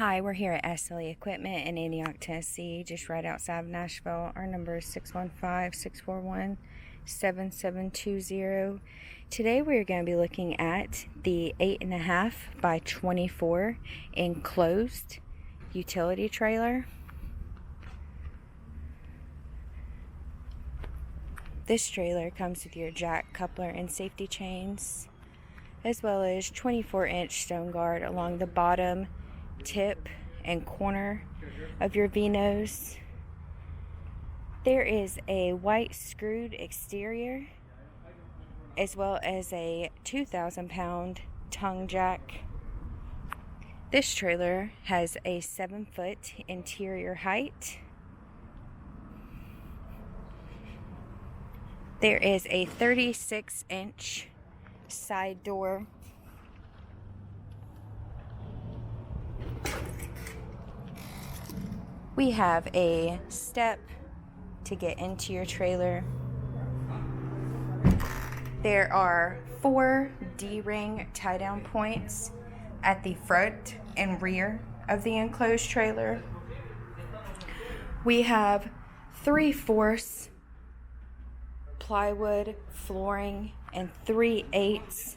Hi, we're here at SLE Equipment in Antioch, Tennessee, just right outside of Nashville. Our number is 615-641-7720. Today we're going to be looking at the 8.5 by 24 enclosed utility trailer. This trailer comes with your jack, coupler, and safety chains, as well as 24-inch stone guard along the bottom tip and corner of your V-nose. There is a white screwed exterior as well as a 2,000-pound tongue jack. This trailer has a 7-foot interior height. There is a 36-inch side door. We have a step to get into your trailer. There are 4 D-ring tie-down points at the front and rear of the enclosed trailer. We have 3/4 plywood flooring and 3/8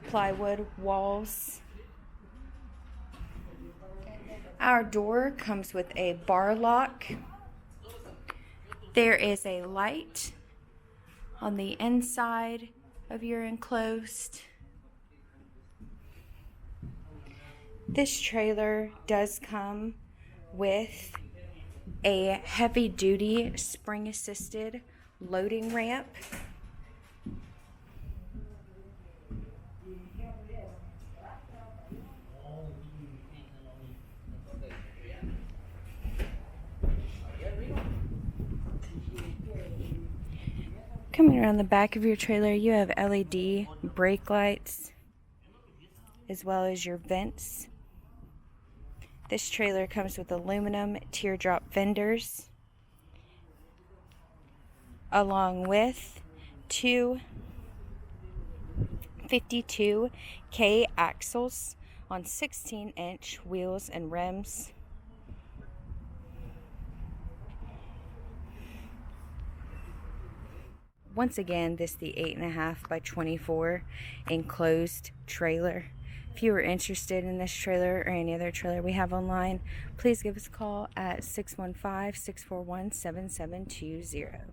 plywood walls. Our door comes with a bar lock. There is a light on the inside of your enclosed. This trailer does come with a heavy-duty spring-assisted loading ramp. Coming around the back of your trailer, you have LED brake lights as well as your vents. This trailer comes with aluminum teardrop fenders along with 2 52K axles on 16-inch wheels and rims. Once again, this is the 8.5 by 24 enclosed trailer. If you are interested in this trailer or any other trailer we have online, please give us a call at 615-641-7720.